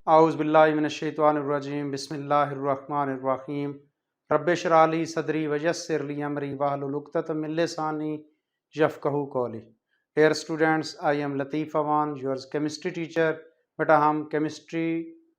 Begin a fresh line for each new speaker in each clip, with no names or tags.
आउज़ुबिल्लाहिमिनश्शैतानिर्रजीम बिस्मिल्लाहिर्रहमानिर्रहीम रब्बिश इश्रह ली सदरी वयस्सिर ली अमरी वहलुल उक़्दतम मिन लिसानी यफ़क़हू क़ौली। Dear students, I am Latif Awan, your chemistry teacher. बेटा हम chemistry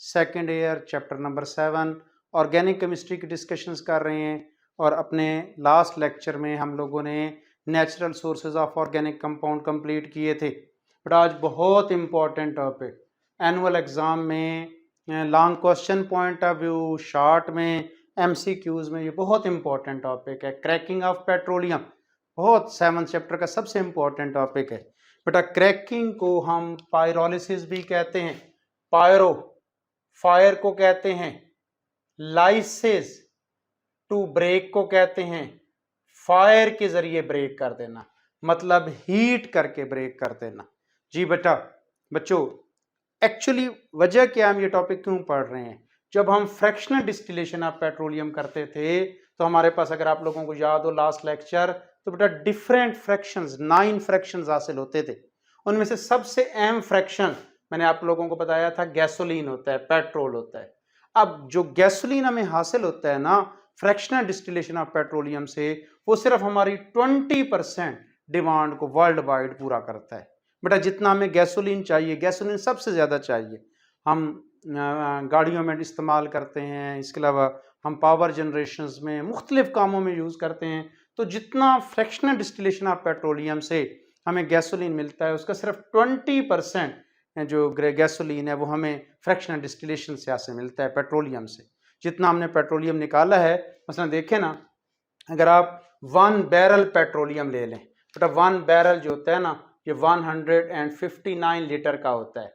second year chapter number 7 organic chemistry की डिस्कशंस कर रहे हैं और अपने लास्ट लेक्चर में हम लोगों ने natural sources of organic compound complete किए थे। बट आज बहुत इंपॉर्टेंट टॉपिक, एनुअल एग्ज़ाम में long question point of view, short में MCQs में ये बहुत इंपॉर्टेंट टॉपिक है, क्रैकिंग ऑफ पेट्रोलियम। बहुत 7th चैप्टर का सबसे इंपॉर्टेंट टॉपिक है बेटा। क्रैकिंग को हम पायरोलिसिस भी कहते हैं, पायरो फायर को कहते हैं, लाइसिस टू ब्रेक को कहते हैं, फायर के जरिए ब्रेक कर देना, मतलब हीट करके ब्रेक कर देना। जी बेटा बच्चों, एक्चुअली वजह क्या, हम ये टॉपिक क्यों पढ़ रहे हैं? जब हम फ्रैक्शनल डिस्टिलेशन ऑफ पेट्रोलियम करते थे तो हमारे पास, अगर आप लोगों को याद हो लास्ट लेक्चर, तो बेटा डिफरेंट फ्रैक्शंस, 9 फ्रैक्शंस हासिल होते थे। उनमें से सबसे अहम फ्रैक्शन मैंने आप लोगों को बताया था, गैसोलीन होता है, पेट्रोल होता है। अब जो गैसोलीन हमें हासिल होता है ना फ्रैक्शनल डिस्टिलेशन ऑफ पेट्रोलियम से, वो सिर्फ हमारी 20% डिमांड को वर्ल्ड वाइड पूरा करता है। बेटा जितना हमें गैसोलीन चाहिए, गैसोलीन सबसे ज़्यादा चाहिए, हम गाड़ियों में इस्तेमाल करते हैं, इसके अलावा हम पावर जनरेशंस में मुख्तलिफ कामों में यूज़ करते हैं। तो जितना फ्रैक्शनल डिस्टिलेशन ऑफ पेट्रोलियम से हमें गैसोलीन मिलता है, उसका सिर्फ 20% जो गैसोलीन है वो हमें फ्रैक्शनल डिस्टिलेशन से यहाँ से मिलता है, पेट्रोलियम से। जितना हमने पेट्रोलियम निकाला है, मसलन देखें ना, अगर आप 1 बैरल पेट्रोलियम ले लें बेटा, 1 बैरल जो होता है ना, ये 159 लीटर का होता है।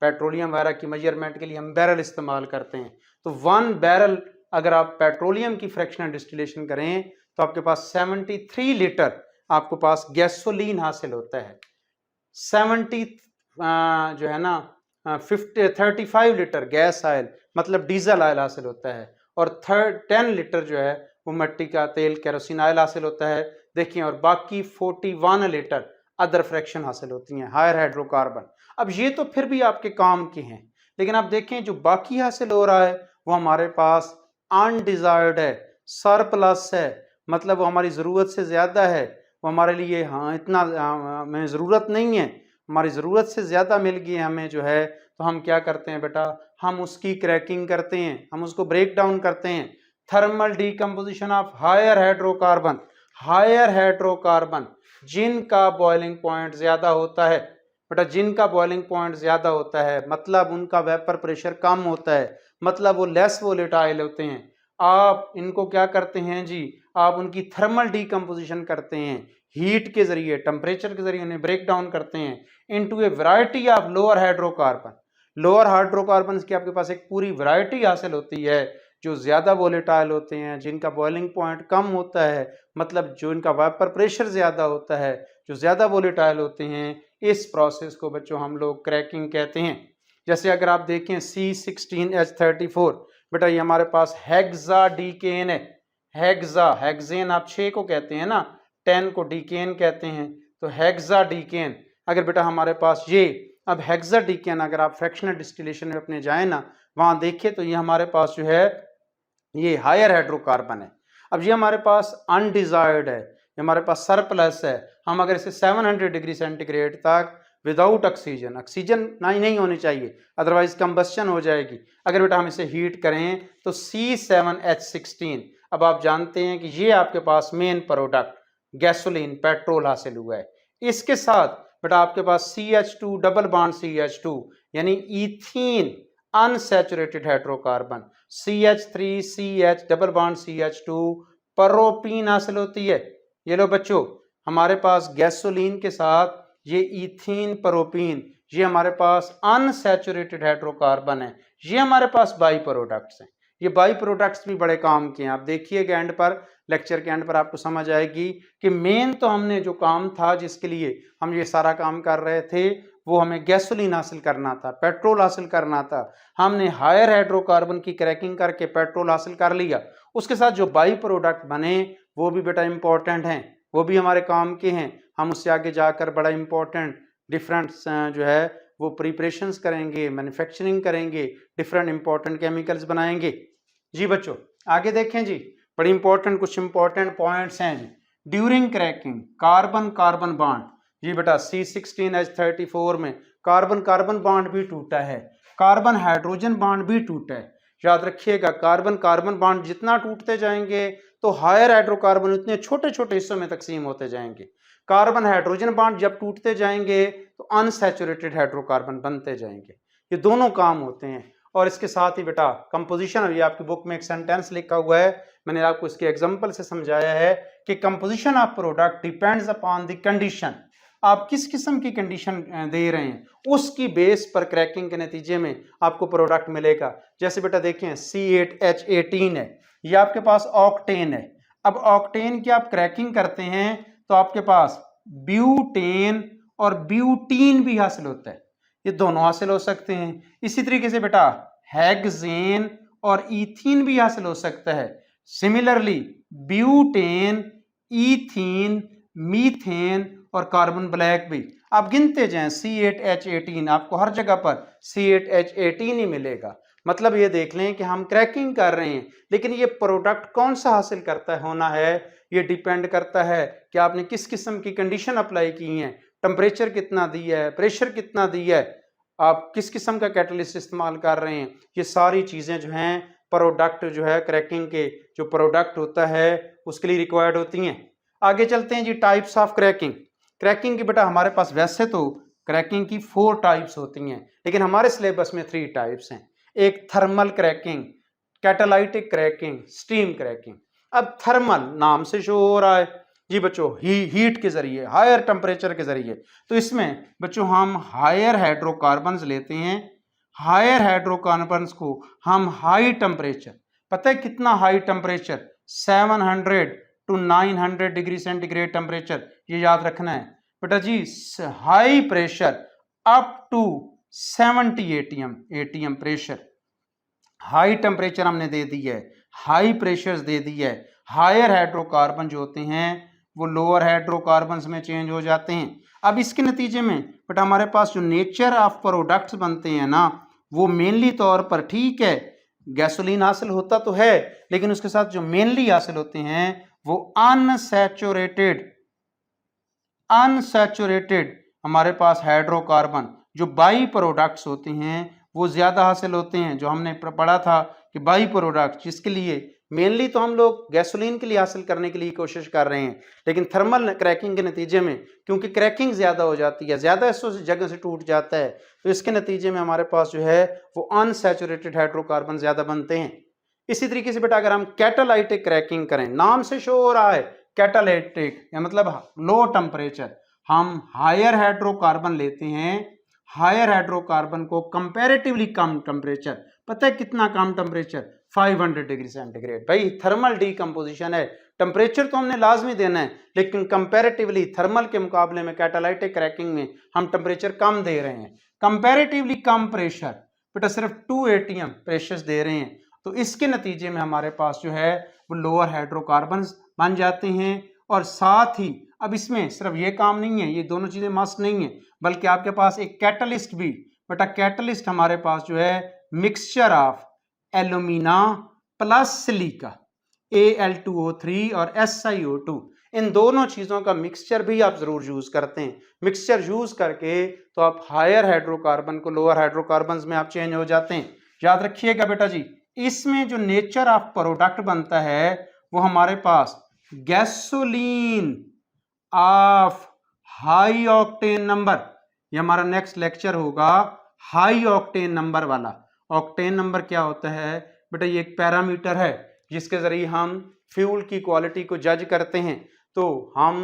पेट्रोलियम वगैरह की मेजरमेंट के लिए हम बैरल इस्तेमाल करते हैं। तो 1 बैरल अगर आप पेट्रोलियम की फ्रैक्शनल डिस्टिलेशन करें तो आपके पास 73 लीटर आपको पास गैसोलीन हासिल होता है। 70 जो है ना 35 लीटर गैस ऑयल, मतलब डीजल ऑयल हासिल होता है, और 10 लीटर जो है वो मिट्टी का तेल, केरोसिन ऑयल हासिल होता है। देखिए, और बाकी 41 लीटर अदर फ्रैक्शन हासिल होती हैं, हायर हाइड्रोकार्बन। अब ये तो फिर भी आपके काम के हैं, लेकिन आप देखें जो बाकी हासिल हो रहा है वो हमारे पास अनडिजायर्ड है, सरप्लस है, मतलब वो हमारी ज़रूरत से ज़्यादा है, वो हमारे लिए इतना हमें ज़रूरत नहीं है, हमारी ज़रूरत से ज़्यादा मिल गई हमें जो है। तो हम क्या करते हैं बेटा, हम उसकी क्रैकिंग करते हैं, हम उसको ब्रेक डाउन करते हैं। Thermal decomposition of higher hydrocarbon, higher hydrocarbon जिनका बॉइलिंग पॉइंट ज़्यादा होता है बेटा, जिनका बॉइलिंग पॉइंट ज़्यादा होता है मतलब उनका वेपर प्रेशर कम होता है, मतलब वो लेस वोलेटाइल होते हैं। आप इनको क्या करते हैं जी, आप उनकी थर्मल डीकम्पोजिशन करते हैं, हीट के जरिए, टेम्परेचर के जरिए उन्हें ब्रेक डाउन करते हैं into A variety of lower hydrocarbon. Lower hydrocarbon की आपके पास एक पूरी वैरायटी हासिल होती है जो ज़्यादा वोलेटाइल होते हैं, जिनका बॉइलिंग पॉइंट कम होता है, मतलब जो इनका वेपर प्रेशर ज़्यादा होता है, जो ज़्यादा वोलेटाइल होते हैं। इस प्रोसेस को बच्चों हम लोग क्रैकिंग कहते हैं। जैसे अगर आप देखें C16H34 बेटा, ये हमारे पास हेक्सा डीकेन है। हेक्सा, हेक्सेन आप 6 को कहते हैं ना, 10 को डीकेन कहते हैं, तो हेक्सा डीकेन अगर बेटा हमारे पास ये, अब हेक्सा डीकेन अगर आप फ्रैक्शनल डिस्टिलेशन में अपने जाए ना, वहाँ देखिए तो ये हमारे पास जो है ये हायर हाइड्रोकार्बन है। अब ये हमारे पास अनडिजायर्ड है, ये हमारे पास सरप्लस है। हम अगर इसे 700 डिग्री सेंटीग्रेड तक विदाउट ऑक्सीजन, ऑक्सीजन नहीं होनी चाहिए, अदरवाइज कंबस्शन हो जाएगी। अगर बेटा हम इसे हीट करें तो C7H16, अब आप जानते हैं कि ये आपके पास मेन प्रोडक्ट गैसोलीन, पेट्रोल हासिल हुआ है। इसके साथ बेटा आपके पास CH2 डबल बॉन्ड CH2 यानी ethene unsaturated hydrocarbon, CH3CH double bond CH2 propene हासिल होती है। ये लो बच्चों, हमारे पास गैसोलीन के साथ ये ईथीन प्रोपीन, ये हमारे पास अनसैचुरेटेड हाइड्रोकार्बन है, ये हमारे पास बाई प्रोडक्ट्स हैं। ये बाई प्रोडक्ट्स भी बड़े काम के हैं। आप देखिएगा एंड पर, लेक्चर के एंड पर आपको समझ आएगी कि मेन तो हमने जो काम था जिसके लिए हम ये सारा काम कर रहे थे, वो हमें गैसोलीन हासिल करना था, पेट्रोल हासिल करना था। हमने हायर हाइड्रोकार्बन की क्रैकिंग करके पेट्रोल हासिल कर लिया, उसके साथ जो बाई प्रोडक्ट बने वो भी बेटा इंपॉर्टेंट हैं, वो भी हमारे काम के हैं। हम उससे आगे जाकर बड़ा इंपॉर्टेंट डिफरेंट जो है वो प्रिपरेशंस करेंगे, मैन्युफैक्चरिंग करेंगे, डिफरेंट इंपॉर्टेंट केमिकल्स बनाएंगे। जी बच्चों आगे देखें जी, बड़ी इंपॉर्टेंट कुछ इंपॉर्टेंट पॉइंट्स हैं जी। During cracking carbon carbon bond, जी बेटा C16H34 में कार्बन कार्बन बॉन्ड भी टूटा है, कार्बन हाइड्रोजन बॉन्ड भी टूटा है। याद रखिएगा कार्बन कार्बन बॉन्ड जितना टूटते जाएंगे तो हायर हाइड्रोकार्बन उतने छोटे छोटे हिस्सों में तकसीम होते जाएंगे। कार्बन हाइड्रोजन बॉन्ड जब टूटते जाएंगे तो अनसैचुरेटेड हाइड्रोकार्बन बनते जाएंगे। ये दोनों काम होते हैं। और इसके साथ ही बेटा कंपोजिशन, अभी आपकी बुक में एक सेंटेंस लिखा हुआ है, मैंने आपको इसके एग्जांपल से समझाया है कि composition of product depends upon the condition. आप किस किस्म की कंडीशन दे रहे हैं उसकी बेस पर क्रैकिंग के नतीजे में आपको प्रोडक्ट मिलेगा। जैसे बेटा देखें C8H18 है, ये आपके पास ऑक्टेन है। अब ऑक्टेन की आप क्रैकिंग करते हैं तो आपके पास ब्यूटेन और ब्यूटीन भी हासिल होता है, ये दोनों हासिल हो सकते हैं। इसी तरीके से बेटा हेक्सेन और ईथीन भी हासिल हो सकता है। सिमिलरली ब्यूटेन, ईथीन, मीथेन और कार्बन ब्लैक भी आप गिनते जाएं C8H18, आपको हर जगह पर C8H18 ही मिलेगा। मतलब ये देख लें कि हम क्रैकिंग कर रहे हैं, लेकिन ये प्रोडक्ट कौन सा हासिल करता होना है ये डिपेंड करता है कि आपने किस किस्म की कंडीशन अप्लाई की है, टेम्परेचर कितना दिया है, प्रेशर कितना दिया है, आप किस किस्म का कैटलिस्ट इस्तेमाल कर रहे हैं। ये सारी चीज़ें जो हैं प्रोडक्ट जो है क्रैकिंग के जो प्रोडक्ट होता है उसके लिए रिक्वायर्ड होती हैं। आगे चलते हैं जी, टाइप्स ऑफ क्रैकिंग। क्रैकिंग की बेटा हमारे पास वैसे तो क्रैकिंग की 4 टाइप्स होती हैं, लेकिन हमारे सिलेबस में 3 टाइप्स हैं। एक thermal cracking, catalytic cracking, steam cracking. अब थर्मल नाम से शो हो रहा है जी बच्चों, हीट के जरिए, हायर टेम्परेचर के जरिए। तो इसमें बच्चों हम हायर हाइड्रोकार्बन्स लेते हैं, हायर हाइड्रोकार्बन्स को हम हाई टेम्परेचर, पता है कितना high temperature, 700 to 900 degree centigrade temperature, ये याद रखना है बेटा जी। High pressure up to 70 ATM pressure, high temperature हमने दे दी है, हाई प्रेशर दे दी है। हायर हाइड्रोकार्बन जो होते हैं वो लोअर हाइड्रोकार्बन्स में चेंज हो जाते हैं। अब इसके नतीजे में बट हमारे पास जो नेचर ऑफ प्रोडक्ट्स बनते हैं ना, वो मेनली तौर पर ठीक है गैसोलीन हासिल होता तो है, लेकिन उसके साथ जो मेनली हासिल होते हैं वो अनसैचुरेटेड हमारे पास हाइड्रोकार्बन जो बाई प्रोडक्ट्स होते हैं वो ज्यादा हासिल होते हैं। जो हमने पढ़ा था कि बाई प्रोडक्ट जिसके लिए मेनली तो हम लोग गैसोलीन के लिए हासिल करने के लिए कोशिश कर रहे हैं, लेकिन थर्मल क्रैकिंग के नतीजे में क्योंकि क्रैकिंग ज्यादा हो जाती है, ज्यादा जगह से टूट जाता है, तो इसके नतीजे में हमारे पास जो है वो अनसैचुरेटेड हाइड्रोकार्बन ज्यादा बनते हैं। इसी तरीके से बेटा अगर हम कैटालाइटिक क्रैकिंग करें, नाम से शो हो रहा है कैटालाइटिक या मतलब लो टेम्परेचर, हम हायर हाइड्रोकार्बन लेते हैं, हायर हाइड्रोकार्बन को कंपैरेटिवली कम टेम्परेचर, पता है कितना कम टेम्परेचर, 500 डिग्री सेंटीग्रेड। भाई थर्मल डीकंपोजिशन है, टेम्परेचर तो हमने लाजमी देना है, लेकिन कंपैरेटिवली थर्मल के मुकाबले में कैटालाइटिक क्रैकिंग में हम टेम्परेचर कम दे रहे हैं, कंपैरेटिवली कम प्रेशर, बेटा सिर्फ 2 ATM प्रेशर दे रहे हैं। तो इसके नतीजे में हमारे पास जो है वो लोअर हाइड्रोकार्बन बन जाते हैं। और साथ ही अब इसमें सिर्फ ये काम नहीं है, ये दोनों चीजें मस्ट नहीं है, बल्कि आपके पास एक कैटलिस्ट भी, बेटा कैटलिस्ट हमारे पास जो है mixture of alumina plus silica Al2O3 और SiO2, इन दोनों चीजों का मिक्सचर भी आप जरूर यूज करते हैं। मिक्सचर यूज करके तो आप हायर हाइड्रोकार्बन को लोअर हाइड्रोकार्बन में आप चेंज हो जाते हैं। याद रखिएगा बेटा जी, इसमें जो नेचर ऑफ प्रोडक्ट बनता है वो हमारे पास gasoline of high octane number, ये हमारा नेक्स्ट लेक्चर होगा हाई ऑक्टेन नंबर वाला। ऑक्टेन नंबर क्या होता है बेटा, ये एक पैरामीटर है जिसके जरिए हम फ्यूल की क्वालिटी को जज करते हैं। तो हम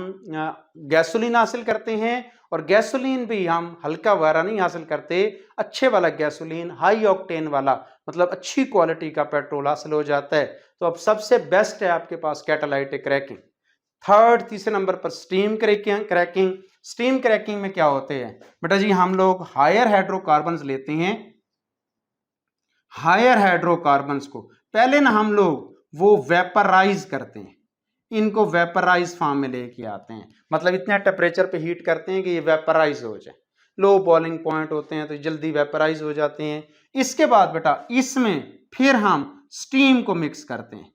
गैसोलीन हासिल करते हैं, और गैसोलीन भी हम हल्का वगैरह नहीं हासिल करते, अच्छे वाला गैसोलीन हाई ऑक्टेन वाला, मतलब अच्छी क्वालिटी का पेट्रोल हासिल हो जाता है। तो अब सबसे बेस्ट है आपके पास कैटालाइटिक क्रैकिंग। तीसरे नंबर पर स्टीम क्रैकिंग। स्टीम क्रैकिंग में क्या होते हैं बेटा जी, हम लोग हायर हाइड्रोकार्बन्स लेते हैं, हायर हाइड्रोकार्बन्स को पहले ना हम लोग वो वेपराइज करते हैं, इनको वेपराइज फॉर्म में लेके आते हैं, मतलब इतने टेम्परेचर पे हीट करते हैं कि ये वेपराइज हो जाए। लो बॉइलिंग पॉइंट होते हैं तो जल्दी वेपराइज हो जाते हैं। इसके बाद बेटा इसमें फिर हम स्टीम को मिक्स करते हैं,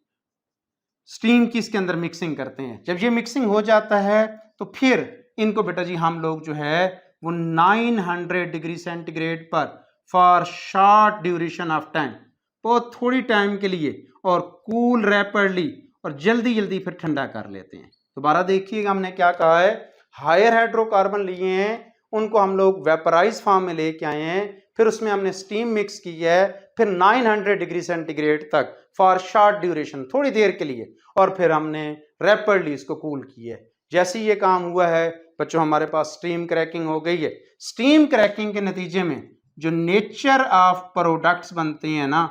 स्टीम की इसके अंदर मिक्सिंग करते हैं। जब ये मिक्सिंग हो जाता है तो फिर इनको बेटा जी हम लोग जो है वो 900 डिग्री सेंटीग्रेड पर for short duration of time, बहुत थोड़ी टाइम के लिए, और कूल रैपिडली, और जल्दी जल्दी फिर ठंडा कर लेते हैं। दोबारा देखिएगा हमने क्या कहा है, हायर हाइड्रोकार्बन लिए हैं, उनको हम लोग वेपराइज फॉर्म में लेके आए हैं, फिर उसमें हमने स्टीम मिक्स की है, फिर 900 डिग्री सेंटीग्रेड तक फॉर शॉर्ट ड्यूरेशन, थोड़ी देर के लिए, और फिर हमने रैपिडली इसको कूल किया है। जैसे ये काम हुआ है बच्चों, हमारे पास स्टीम क्रैकिंग हो गई है। स्टीम क्रैकिंग के नतीजे में जो नेचर ऑफ प्रोडक्ट्स बनते हैं ना,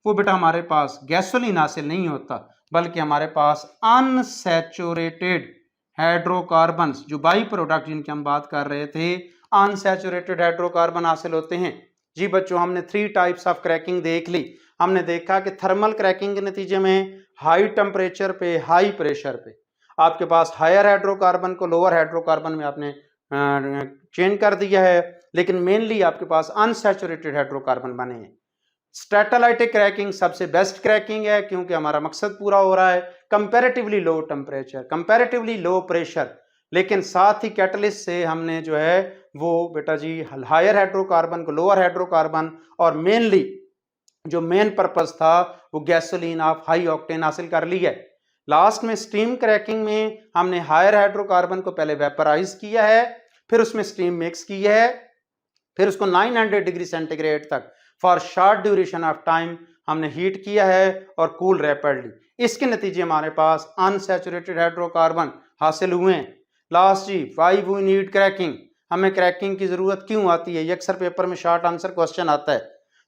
वो बेटा हमारे पास गैसोलीन हासिल नहीं होता, बल्कि हमारे पास अनसैचुरेटेड हाइड्रोकार्बन्स, जो बाई प्रोडक्ट जिनकी हम बात कर रहे थे, अनसैचुरेटेड हाइड्रोकार्बन हासिल होते हैं। जी बच्चों, हमने 3 टाइप्स ऑफ क्रैकिंग देख ली। हमने देखा कि थर्मल क्रैकिंग के नतीजे में हाई टेम्परेचर पे, हाई प्रेशर पे आपके पास हायर हाइड्रोकार्बन को लोअर हाइड्रोकार्बन में आपने चेंज कर दिया है, लेकिन मेनली आपके पास अनसैचुरेटेड हाइड्रोकार्बन बने हैं। स्ट्रेटालाइटिक क्रैकिंग सबसे बेस्ट क्रैकिंग है, क्योंकि हमारा मकसद पूरा हो रहा है। Comparatively low temperature, comparatively low pressure, लेकिन साथ ही कैटलिस्ट से हमने जो है वो बेटा जी हायर हाइड्रोकार्बन को लोअर हाइड्रोकार्बन, और मेनली जो मेन पर्पस था वो गैसोलीन ऑफ हाई ऑक्टेन हासिल कर ली है। लास्ट में स्टीम क्रैकिंग में हमने हायर हाइड्रोकार्बन को पहले वेपराइज किया है, फिर उसमें स्टीम मिक्स की है, फिर उसको 900 डिग्री सेंटीग्रेड तक for short duration of time हमने हीट किया है और कूल रैपिडली। इसके नतीजे हमारे पास अनसैचुरेटेड हाइड्रोकार्बन हासिल हुए हैं। लास्ट जी, व्हाई वी नीड क्रैकिंग, हमें क्रैकिंग की जरूरत क्यों आती है, ये अक्सर पेपर में शॉर्ट आंसर क्वेश्चन आता है।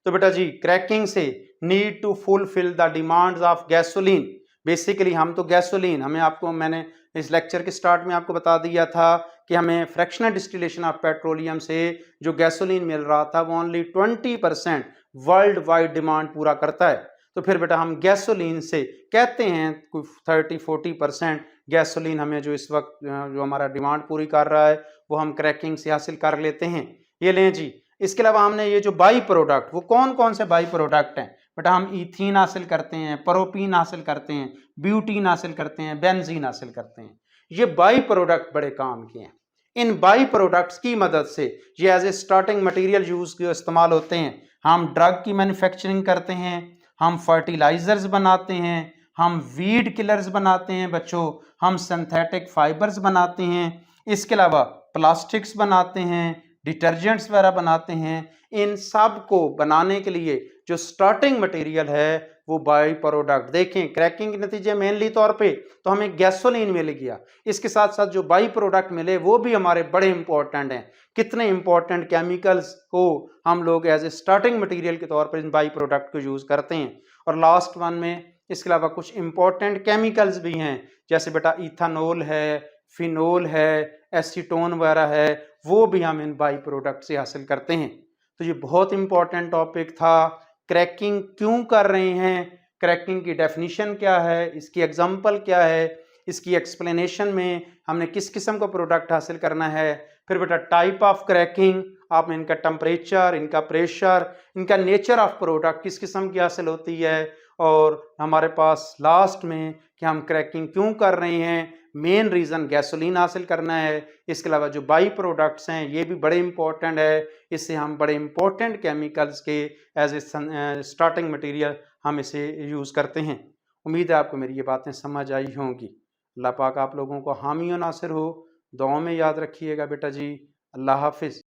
तो बेटा जी क्रैकिंग से need to fulfil the demands of gasoline, basically हम तो गैसोलीन, हमें आपको मैंने इस लेक्चर के स्टार्ट में आपको बता दिया था कि हमें फ्रैक्शनल डिस्टिलेशन ऑफ पेट्रोलियम से जो गैसोलीन मिल रहा था वो ओनली 20% वर्ल्ड वाइड डिमांड पूरा करता है। तो फिर बेटा हम गैसोलीन से कहते हैं कोई 30-40% गैसोलीन हमें जो इस वक्त जो हमारा डिमांड पूरी कर रहा है वो हम क्रैकिंग से हासिल कर लेते हैं। ये लें जी। इसके अलावा हमने ये जो बाई प्रोडक्ट, वो कौन कौन से बाई प्रोडक्ट हैं बेटा, हम ईथीन हासिल करते हैं, प्रोपीन हासिल करते हैं, ब्यूटीन हासिल करते हैं, बेंजीन हासिल करते हैं। ये बाई प्रोडक्ट बड़े काम के हैं। इन बाई प्रोडक्ट्स की मदद से ये as a starting material use के इस्तेमाल होते हैं। हम ड्रग की मैन्युफैक्चरिंग करते हैं, हम फर्टिलाइजर्स बनाते हैं, हम वीड किलर्स बनाते हैं बच्चों, हम सिंथेटिक फाइबर्स बनाते हैं, इसके अलावा प्लास्टिक्स बनाते हैं, डिटर्जेंट्स वगैरह बनाते हैं। इन सब को बनाने के लिए जो स्टार्टिंग मटेरियल है वो बाई प्रोडक्ट, देखें क्रैकिंग के नतीजे मेनली तौर पे तो हमें गैसोलीन मिल गया, इसके साथ साथ जो बाई प्रोडक्ट मिले वो भी हमारे बड़े इंपॉर्टेंट हैं। कितने इंपॉर्टेंट केमिकल्स को हम लोग एज ए स्टार्टिंग मटेरियल के तौर पर इन बाई प्रोडक्ट को यूज करते हैं। और लास्ट वन में इसके अलावा कुछ इंपॉर्टेंट केमिकल्स भी हैं, जैसे बेटा इथानॉल है, फिनोल है, एसीटोन वगैरह है, वो भी हम इन बाई प्रोडक्ट से हासिल करते हैं। तो ये बहुत इंपॉर्टेंट टॉपिक था। क्रैकिंग क्यों कर रहे हैं, क्रैकिंग की डेफिनेशन क्या है, इसकी एग्जांपल क्या है, इसकी एक्सप्लेनेशन में हमने किस किस्म का प्रोडक्ट हासिल करना है, फिर बेटा टाइप ऑफ क्रैकिंग, आप इनका टेम्परेचर, इनका प्रेशर, इनका नेचर ऑफ प्रोडक्ट किस किस्म की हासिल होती है, और हमारे पास लास्ट में कि हम क्रैकिंग क्यों कर रहे हैं, मेन रीज़न गैसोलीन हासिल करना है। इसके अलावा जो बाई प्रोडक्ट्स हैं ये भी बड़े इंपॉर्टेंट है, इससे हम बड़े इंपॉर्टेंट केमिकल्स के एज ए स्टार्टिंग मटेरियल हम इसे यूज़ करते हैं। उम्मीद है आपको मेरी ये बातें समझ आई होंगी। अल्लाह पाक आप लोगों को हामी और नासिर हो, दुआओं में याद रखिएगा बेटा जी। अल्लाह हाफिज़।